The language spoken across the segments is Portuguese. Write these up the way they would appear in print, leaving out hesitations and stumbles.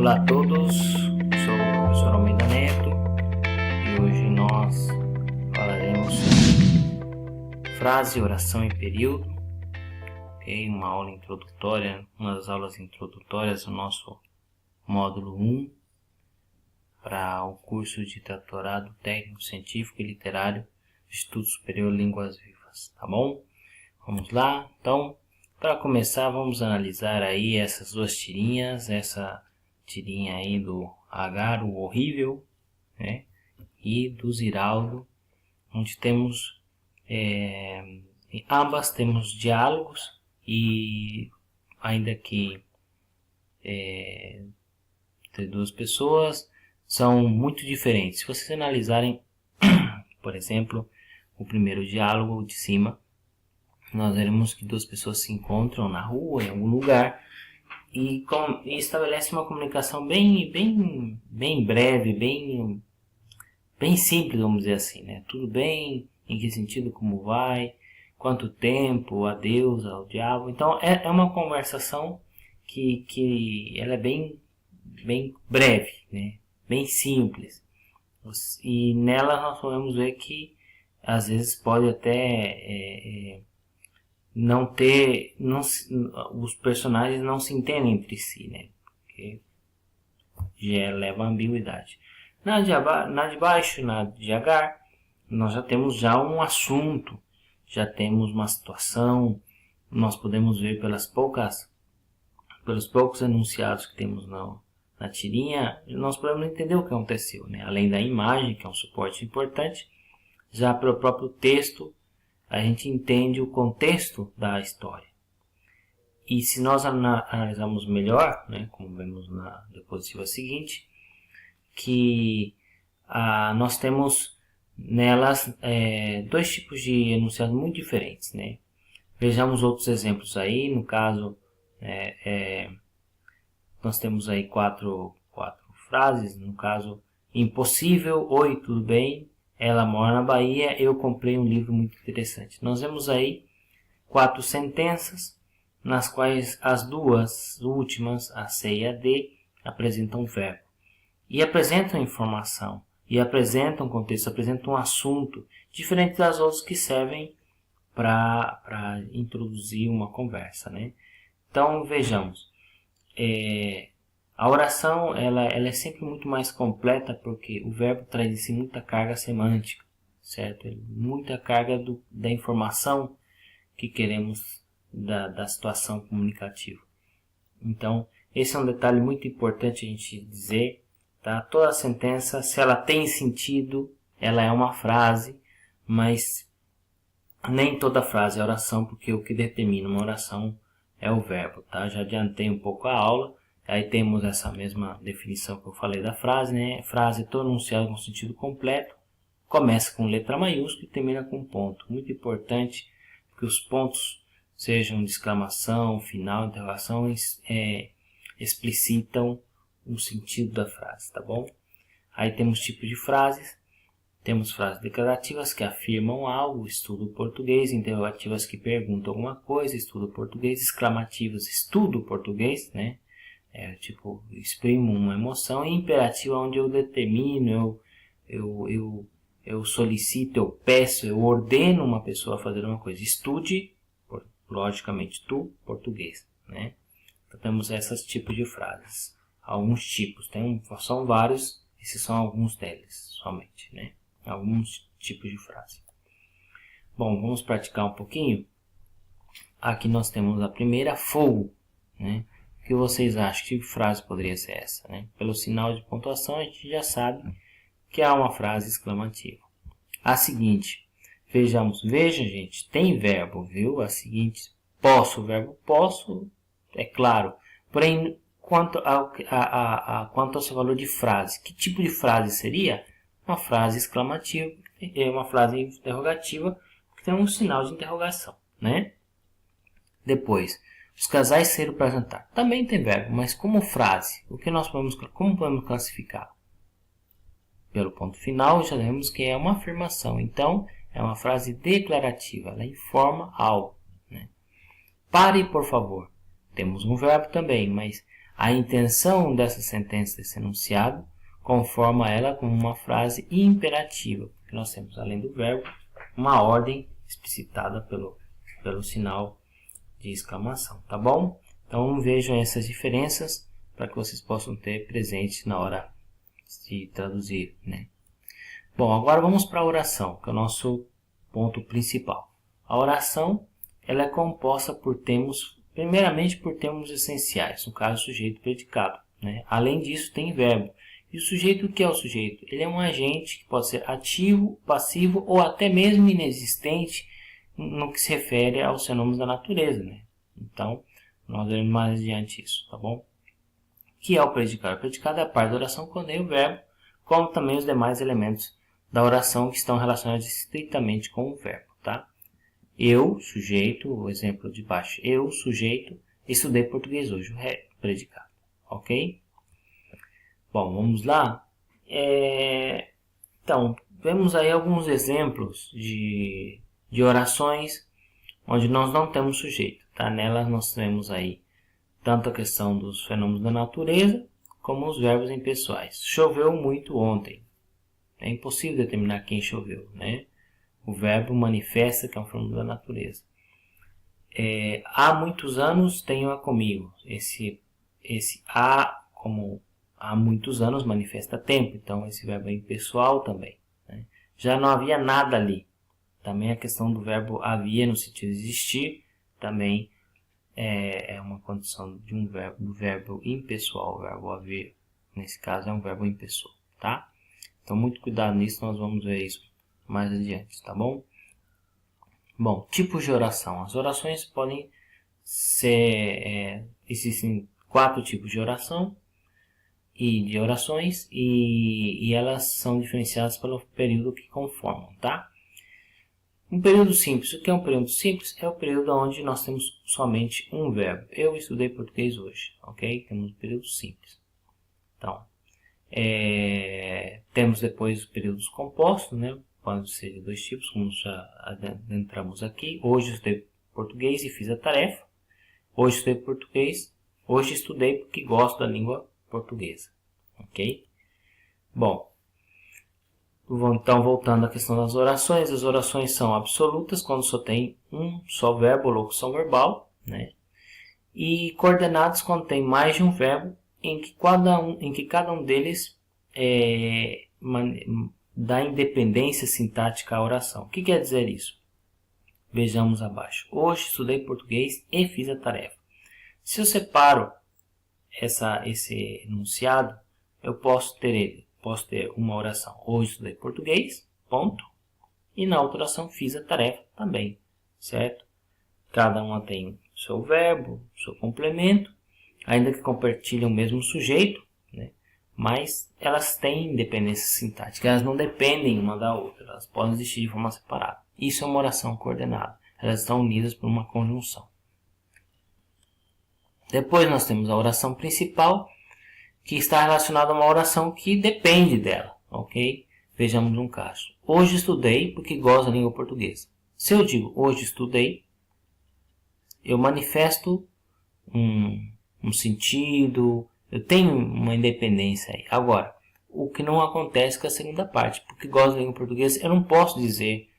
Olá a todos, sou o professor Almeida Neto e hoje nós falaremos sobre frase, oração e período, ok? Uma aula introdutória, uma das aulas introdutórias do nosso módulo 1 para o curso de doutorado técnico, científico e literário de Estudo Superior Línguas Vivas, tá bom? Vamos lá, então, para começar vamos analisar aí essas duas tirinhas, essa tirinha aí do Agar, o horrível, né? E do Ziraldo, onde temos ambas temos diálogos e ainda que de duas pessoas são muito diferentes. Se vocês analisarem, por exemplo, o primeiro diálogo de cima, nós veremos que duas pessoas se encontram na rua, em algum lugar, e estabelece uma comunicação bem breve, bem simples, vamos dizer assim, né? Tudo bem? Em que sentido? Como vai? Quanto tempo? Adeus ao diabo. Então é uma conversação que ela é bem breve, né? Bem simples. E nela nós podemos ver que às vezes pode até os personagens não se entendem entre si, né? Porque já leva a ambiguidade. Na de baixo, na de Agar, nós já temos já um assunto, já temos uma situação, nós podemos ver pelos poucos enunciados que temos na tirinha, nós podemos entender o que aconteceu, né? Além da imagem, que é um suporte importante, já pelo próprio texto, a gente entende o contexto da história. E se nós analisarmos melhor, né, como vemos na diapositiva seguinte, que nós temos nelas dois tipos de enunciados muito diferentes, né? Vejamos outros exemplos aí. No caso, nós temos aí quatro frases. No caso, impossível, oi, tudo bem? Ela mora na Bahia, eu comprei um livro muito interessante. Nós vemos aí 4 sentenças, nas quais as duas últimas, a C e a D, apresentam verbo. E apresentam informação, e apresentam contexto, apresentam um assunto, diferente das outras que servem para introduzir uma conversa, né? Então, vejamos. A oração ela é sempre muito mais completa porque o verbo traz em si muita carga semântica, certo? Muita carga da informação que queremos da situação comunicativa. Então, esse é um detalhe muito importante a gente dizer, tá? Toda sentença, se ela tem sentido, ela é uma frase, mas nem toda frase é oração, porque o que determina uma oração é o verbo, tá? Já adiantei um pouco a aula. Aí temos essa mesma definição que eu falei da frase, né? Frase todo enunciado com sentido completo, começa com letra maiúscula e termina com ponto. Muito importante que os pontos sejam de exclamação, final, interrogação, explicitam o sentido da frase, tá bom? Aí temos tipos de frases. Temos frases declarativas que afirmam algo, estudo português, interrogativas que perguntam alguma coisa, estudo português, exclamativas, estudo português, né? Tipo, exprimo uma emoção, e imperativa onde eu determino, eu solicito, eu peço, eu ordeno uma pessoa a fazer uma coisa. Estude, logicamente, tu, português, né? Então temos esses tipos de frases. Alguns tipos, são vários, esses são alguns deles, somente, né? Alguns tipos de frase. Bom, vamos praticar um pouquinho. Aqui nós temos a primeira, fogo, né? O que vocês acham? Que frase poderia ser essa, né? Pelo sinal de pontuação a gente já sabe que é uma frase exclamativa. A seguinte, veja gente, tem verbo, viu? A seguinte, posso, o verbo posso, é claro. Porém, quanto ao seu valor de frase, que tipo de frase seria? Uma frase exclamativa, uma frase interrogativa, que tem um sinal de interrogação, né? Depois, os casais saíram para jantar. Também tem verbo, mas como frase, como podemos classificar? Pelo ponto final, já vemos que é uma afirmação. Então, é uma frase declarativa. Ela informa algo, né? Pare, por favor. Temos um verbo também, mas A intenção dessa sentença, desse enunciado, conforma ela com uma frase imperativa, porque nós temos, além do verbo, uma ordem explicitada pelo sinal de exclamação, tá bom? Então vejam essas diferenças para que vocês possam ter presente na hora de traduzir, né? Bom, agora vamos para a oração, que é o nosso ponto principal. A oração, ela é composta por termos, primeiramente por termos essenciais, no caso sujeito e predicado, né? Além disso tem verbo. E o sujeito, o que é o sujeito? Ele é um agente que pode ser ativo, passivo ou até mesmo inexistente no que se refere aos fenômenos da natureza, né? Então, nós veremos mais adiante isso, tá bom? O que é o predicado? O predicado é a parte da oração que contém o verbo, como também os demais elementos da oração que estão relacionados estritamente com o verbo, tá? Eu, sujeito, o exemplo de baixo, eu, sujeito, estudei português hoje, o predicado, ok? Bom, vamos lá. Então, vemos aí alguns exemplos de orações onde nós não temos sujeito, tá? Nelas nós temos aí tanto a questão dos fenômenos da natureza, como os verbos impessoais. Choveu muito ontem. É impossível determinar quem choveu, né? O verbo manifesta que é um fenômeno da natureza. Há muitos anos tenho-a comigo. Esse há, como há muitos anos, manifesta tempo. Então, esse verbo é impessoal também, né? Já não havia nada ali. Também a questão do verbo havia, no sentido de existir, também é uma condição de do verbo impessoal. O verbo haver, nesse caso, é um verbo impessoal, tá? Então, muito cuidado nisso, nós vamos ver isso mais adiante, tá bom? Bom, tipos de oração. As orações podem ser... existem 4 tipos de oração e de orações e elas são diferenciadas pelo período que conformam, tá? Um período simples. O que é um período simples? É o período onde nós temos somente um verbo. Eu estudei português hoje, ok? Temos um período simples. Então, temos depois os períodos compostos, né? Podem ser de 2 tipos, como já adentramos aqui. Hoje estudei português e fiz a tarefa. Hoje estudei português. Hoje estudei porque gosto da língua portuguesa, ok? Bom, então voltando à questão das orações. As orações são absolutas quando só tem um só verbo ou locução verbal, né? E coordenadas quando tem mais de um verbo em que cada um deles dá independência sintática à oração. O que quer dizer isso? Vejamos abaixo. Hoje estudei português e fiz a tarefa. Se eu separo esse enunciado, eu posso ter uma oração. Hoje estudei português, ponto. E na outra oração fiz a tarefa também, certo? Cada uma tem seu verbo, seu complemento, ainda que compartilhem o mesmo sujeito, né? Mas elas têm independência sintática, elas não dependem uma da outra, elas podem existir de forma separada. Isso é uma oração coordenada, elas estão unidas por uma conjunção. Depois nós temos a oração principal, que está relacionada a uma oração que depende dela, ok? Vejamos um caso. Hoje estudei porque gosto da língua portuguesa. Se eu digo hoje estudei, eu manifesto um sentido, eu tenho uma independência aí. Agora, o que não acontece com a segunda parte, porque gosto da língua portuguesa, eu não posso dizer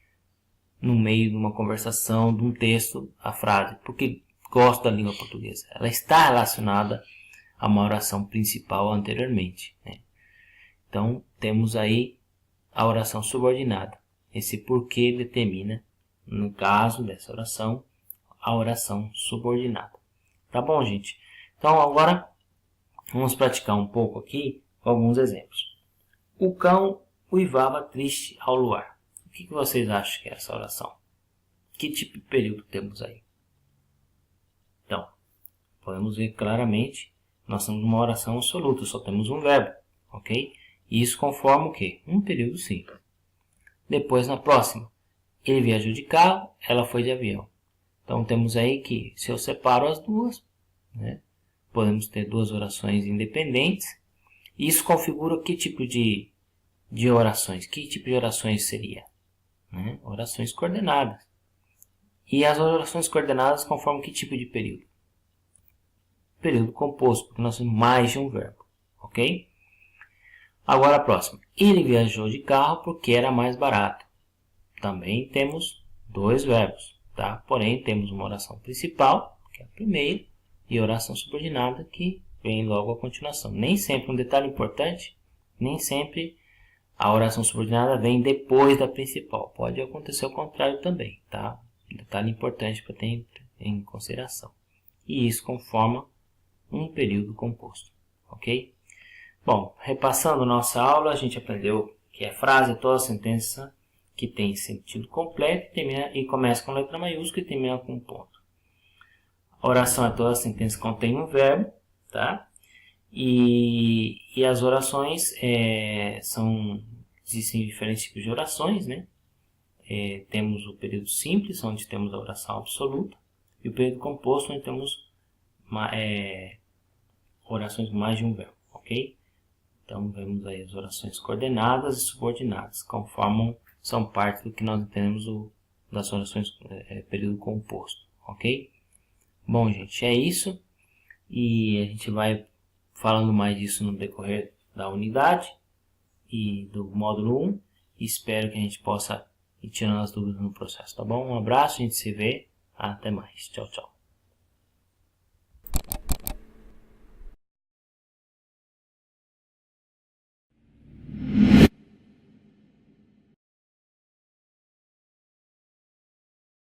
no meio de uma conversação, de um texto, a frase, porque gosto da língua portuguesa. Ela está relacionada a uma oração principal anteriormente, né? Então, temos aí a oração subordinada. Esse porquê determina, no caso dessa oração, a oração subordinada. Tá bom, gente? Então, agora, vamos praticar um pouco aqui com alguns exemplos. O cão uivava triste ao luar. O que vocês acham que é essa oração? Que tipo de período temos aí? Então, podemos ver claramente, nós temos uma oração absoluta, só temos um verbo, ok? E isso conforma o quê? Um período simples. Depois, na próxima, ele viajou de carro, ela foi de avião. Então, temos aí que, se eu separo as duas, né, podemos ter 2 orações independentes. Isso configura que tipo de orações? Que tipo de orações seria? Né? Orações coordenadas. E as orações coordenadas conformam que tipo de período? período composto, porque nós temos mais de um verbo, ok? Agora a próxima. Ele viajou de carro porque era mais barato. Também temos dois verbos, tá? Porém, temos uma oração principal, que é a primeira, e a oração subordinada, que vem logo a continuação. Nem sempre, um detalhe importante, nem sempre a oração subordinada vem depois da principal. Pode acontecer o contrário também, tá? Um detalhe importante para ter em consideração. E isso conforma um período composto, ok? Bom, repassando nossa aula, a gente aprendeu que a frase é toda sentença que tem sentido completo e começa com letra maiúscula e termina com um ponto. A oração é toda sentença que contém um verbo, tá? E as orações existem diferentes tipos de orações, né? Temos o período simples, onde temos a oração absoluta, e o período composto, onde temos orações com mais de um verbo, ok? Então, vemos aí as orações coordenadas e subordinadas, são parte do que nós entendemos das orações período composto, ok? Bom, gente, é isso. E a gente vai falando mais disso no decorrer da unidade e do módulo 1. E espero que a gente possa ir tirando as dúvidas no processo, tá bom? Um abraço, a gente se vê. Até mais. Tchau, tchau.